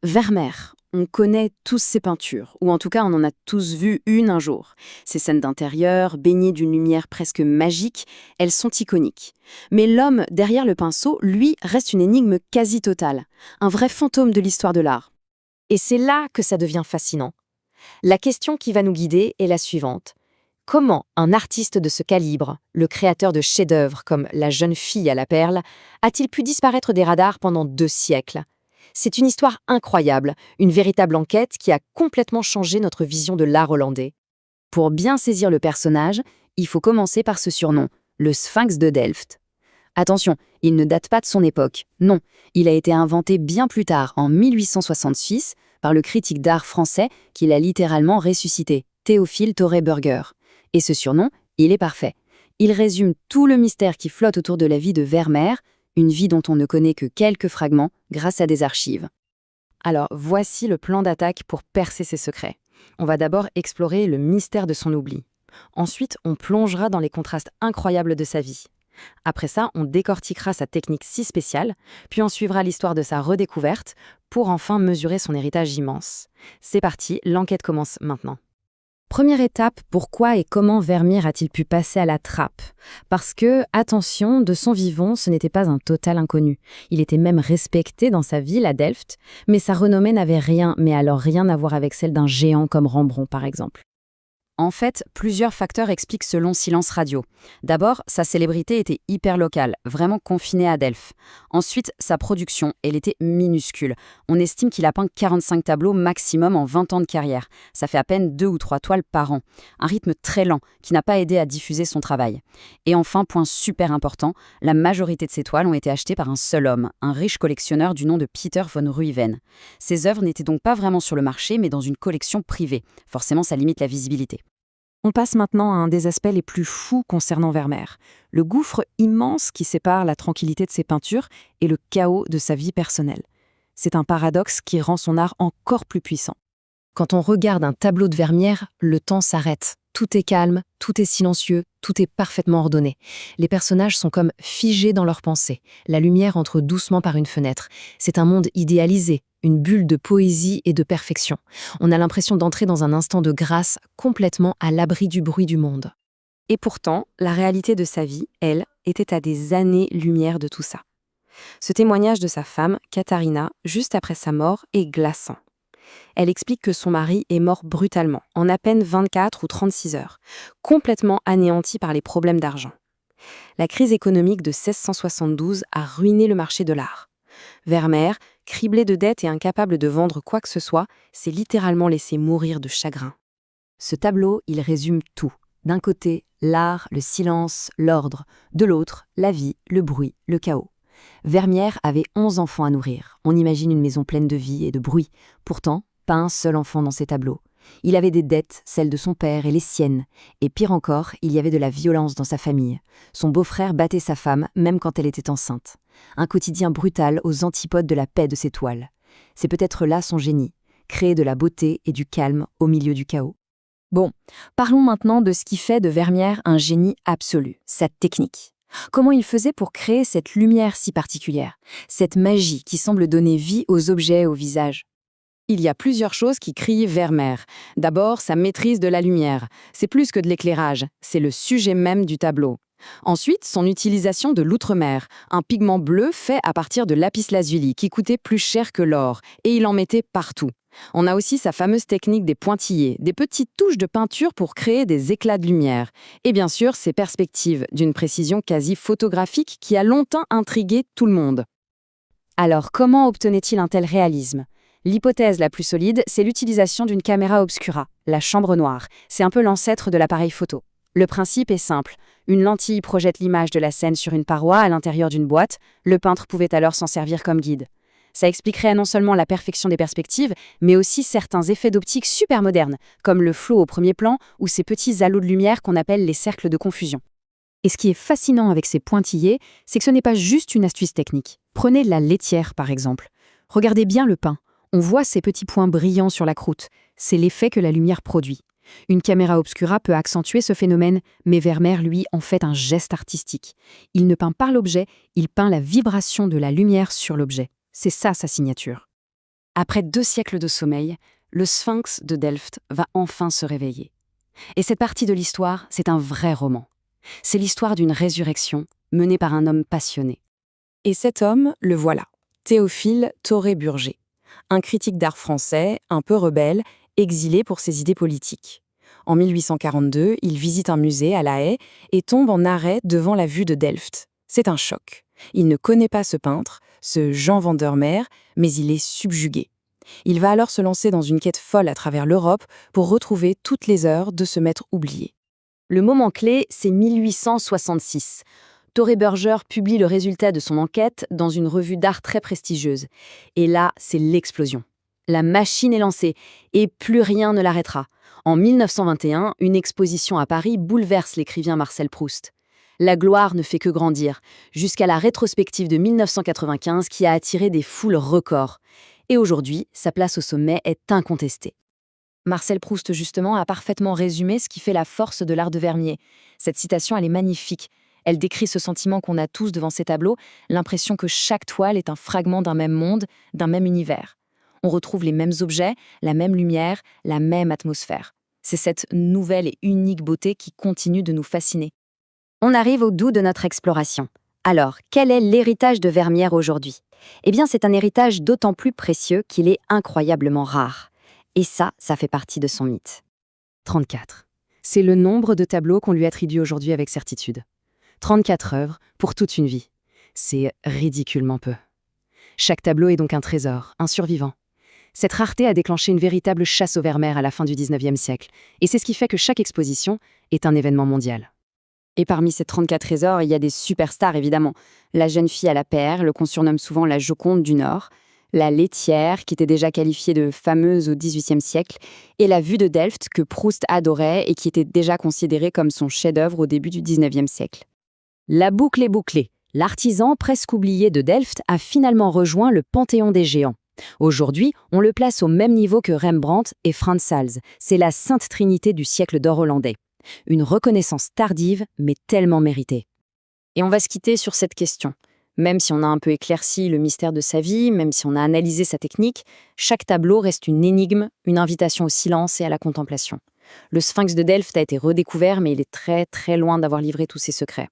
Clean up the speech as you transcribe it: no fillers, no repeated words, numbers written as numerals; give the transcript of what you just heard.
Vermeer, on connaît tous ses peintures, ou en tout cas on en a tous vu une un jour. Ces scènes d'intérieur, baignées d'une lumière presque magique, elles sont iconiques. Mais l'homme derrière le pinceau, lui, reste une énigme quasi totale, un vrai fantôme de l'histoire de l'art. Et c'est là que ça devient fascinant. La question qui va nous guider est la suivante. Comment un artiste de ce calibre, le créateur de chefs-d'œuvre comme La jeune fille à la perle, a-t-il pu disparaître des radars pendant 2 siècles? C'est une histoire incroyable, une véritable enquête qui a complètement changé notre vision de l'art hollandais. Pour bien saisir le personnage, il faut commencer par ce surnom, le Sphinx de Delft. Attention, il ne date pas de son époque, non, il a été inventé bien plus tard, en 1866, par le critique d'art français qui l'a littéralement ressuscité, Théophile Thoré-Burger. Et ce surnom, il est parfait. Il résume tout le mystère qui flotte autour de la vie de Vermeer, une vie dont on ne connaît que quelques fragments grâce à des archives. Alors, voici le plan d'attaque pour percer ses secrets. On va d'abord explorer le mystère de son oubli. Ensuite, on plongera dans les contrastes incroyables de sa vie. Après ça, on décortiquera sa technique si spéciale, puis on suivra l'histoire de sa redécouverte pour enfin mesurer son héritage immense. C'est parti, l'enquête commence maintenant. Première étape, pourquoi et comment Vermeer a-t-il pu passer à la trappe? Parce que, attention, de son vivant, ce n'était pas un total inconnu. Il était même respecté dans sa ville à Delft, mais sa renommée n'avait rien à voir avec celle d'un géant comme Rembrandt par exemple. En fait, plusieurs facteurs expliquent ce long silence radio. D'abord, sa célébrité était hyper locale, vraiment confinée à Delft. Ensuite, sa production, elle était minuscule. On estime qu'il a peint 45 tableaux maximum en 20 ans de carrière. Ça fait à peine 2 ou 3 toiles par an. Un rythme très lent, qui n'a pas aidé à diffuser son travail. Et enfin, point super important, la majorité de ses toiles ont été achetées par un seul homme, un riche collectionneur du nom de Peter von Ruijven. Ses œuvres n'étaient donc pas vraiment sur le marché, mais dans une collection privée. Forcément, ça limite la visibilité. On passe maintenant à un des aspects les plus fous concernant Vermeer, le gouffre immense qui sépare la tranquillité de ses peintures et le chaos de sa vie personnelle. C'est un paradoxe qui rend son art encore plus puissant. Quand on regarde un tableau de Vermeer, le temps s'arrête. Tout est calme, tout est silencieux, tout est parfaitement ordonné. Les personnages sont comme figés dans leurs pensées. La lumière entre doucement par une fenêtre. C'est un monde idéalisé, une bulle de poésie et de perfection. On a l'impression d'entrer dans un instant de grâce complètement à l'abri du bruit du monde. Et pourtant, la réalité de sa vie, elle, était à des années-lumière de tout ça. Ce témoignage de sa femme, Katharina, juste après sa mort, est glaçant. Elle explique que son mari est mort brutalement, en à peine 24 ou 36 heures, complètement anéanti par les problèmes d'argent. La crise économique de 1672 a ruiné le marché de l'art. Vermeer, criblé de dettes et incapable de vendre quoi que ce soit, s'est littéralement laissé mourir de chagrin. Ce tableau, il résume tout. D'un côté, l'art, le silence, l'ordre. De l'autre, la vie, le bruit, le chaos. Vermeer avait 11 enfants à nourrir. On imagine une maison pleine de vie et de bruit. Pourtant, pas un seul enfant dans ses tableaux. Il avait des dettes, celles de son père et les siennes. Et pire encore, il y avait de la violence dans sa famille. Son beau-frère battait sa femme, même quand elle était enceinte. Un quotidien brutal aux antipodes de la paix de ses toiles. C'est peut-être là son génie, créer de la beauté et du calme au milieu du chaos. Bon, parlons maintenant de ce qui fait de Vermeer un génie absolu, sa technique. Comment il faisait pour créer cette lumière si particulière, cette magie qui semble donner vie aux objets et aux visages? Il y a plusieurs choses qui crient Vermeer. D'abord, sa maîtrise de la lumière. C'est plus que de l'éclairage, c'est le sujet même du tableau. Ensuite, son utilisation de l'outremer, un pigment bleu fait à partir de lapis-lazuli qui coûtait plus cher que l'or, et il en mettait partout. On a aussi sa fameuse technique des pointillés, des petites touches de peinture pour créer des éclats de lumière. Et bien sûr, ses perspectives, d'une précision quasi photographique qui a longtemps intrigué tout le monde. Alors, comment obtenait-il un tel réalisme? L'hypothèse la plus solide, c'est l'utilisation d'une caméra obscura, la chambre noire. C'est un peu l'ancêtre de l'appareil photo. Le principe est simple. Une lentille projette l'image de la scène sur une paroi à l'intérieur d'une boîte. Le peintre pouvait alors s'en servir comme guide. Ça expliquerait non seulement la perfection des perspectives, mais aussi certains effets d'optique super modernes, comme le flou au premier plan ou ces petits halos de lumière qu'on appelle les cercles de confusion. Et ce qui est fascinant avec ces pointillés, c'est que ce n'est pas juste une astuce technique. Prenez la laitière, par exemple. Regardez bien le pain. On voit ces petits points brillants sur la croûte. C'est l'effet que la lumière produit. Une caméra obscura peut accentuer ce phénomène, mais Vermeer, lui, en fait un geste artistique. Il ne peint pas l'objet, il peint la vibration de la lumière sur l'objet. C'est ça sa signature. Après 2 siècles de sommeil, le Sphinx de Delft va enfin se réveiller. Et cette partie de l'histoire, c'est un vrai roman. C'est l'histoire d'une résurrection menée par un homme passionné. Et cet homme, le voilà, Théophile Thoré-Burger, un critique d'art français, un peu rebelle, exilé pour ses idées politiques. En 1842, il visite un musée à La Haye et tombe en arrêt devant la vue de Delft. C'est un choc. Il ne connaît pas ce peintre, ce Jean Vandermeer, mais il est subjugué. Il va alors se lancer dans une quête folle à travers l'Europe pour retrouver toutes les heures de ce maître oublié. Le moment clé, c'est 1866. Thoré-Burger publie le résultat de son enquête dans une revue d'art très prestigieuse. Et là, c'est l'explosion. La machine est lancée et plus rien ne l'arrêtera. En 1921, une exposition à Paris bouleverse l'écrivain Marcel Proust. La gloire ne fait que grandir, jusqu'à la rétrospective de 1995 qui a attiré des foules records. Et aujourd'hui, sa place au sommet est incontestée. Marcel Proust, justement, a parfaitement résumé ce qui fait la force de l'art de Vermeer. Cette citation, elle est magnifique. Elle décrit ce sentiment qu'on a tous devant ces tableaux, l'impression que chaque toile est un fragment d'un même monde, d'un même univers. On retrouve les mêmes objets, la même lumière, la même atmosphère. C'est cette nouvelle et unique beauté qui continue de nous fasciner. On arrive au doux de notre exploration. Alors, quel est l'héritage de Vermeer aujourd'hui ? Eh bien, c'est un héritage d'autant plus précieux qu'il est incroyablement rare. Et ça fait partie de son mythe. 34. C'est le nombre de tableaux qu'on lui attribue aujourd'hui avec certitude. 34 œuvres pour toute une vie. C'est ridiculement peu. Chaque tableau est donc un trésor, un survivant. Cette rareté a déclenché une véritable chasse aux Vermeer à la fin du 19e siècle, et c'est ce qui fait que chaque exposition est un événement mondial. Et parmi ces 34 trésors, il y a des superstars évidemment. La jeune fille à la perle, qu'on surnomme souvent la Joconde du Nord, la laitière, qui était déjà qualifiée de fameuse au XVIIIe siècle, et la vue de Delft, que Proust adorait et qui était déjà considérée comme son chef-d'œuvre au début du XIXe siècle. La boucle est bouclée. L'artisan, presque oublié de Delft, a finalement rejoint le panthéon des géants. Aujourd'hui, on le place au même niveau que Rembrandt et Frans Hals. C'est la sainte trinité du siècle d'or hollandais. Une reconnaissance tardive, mais tellement méritée. Et on va se quitter sur cette question. Même si on a un peu éclairci le mystère de sa vie, même si on a analysé sa technique, chaque tableau reste une énigme, une invitation au silence et à la contemplation. Le Sphinx de Delft a été redécouvert, mais il est très très loin d'avoir livré tous ses secrets.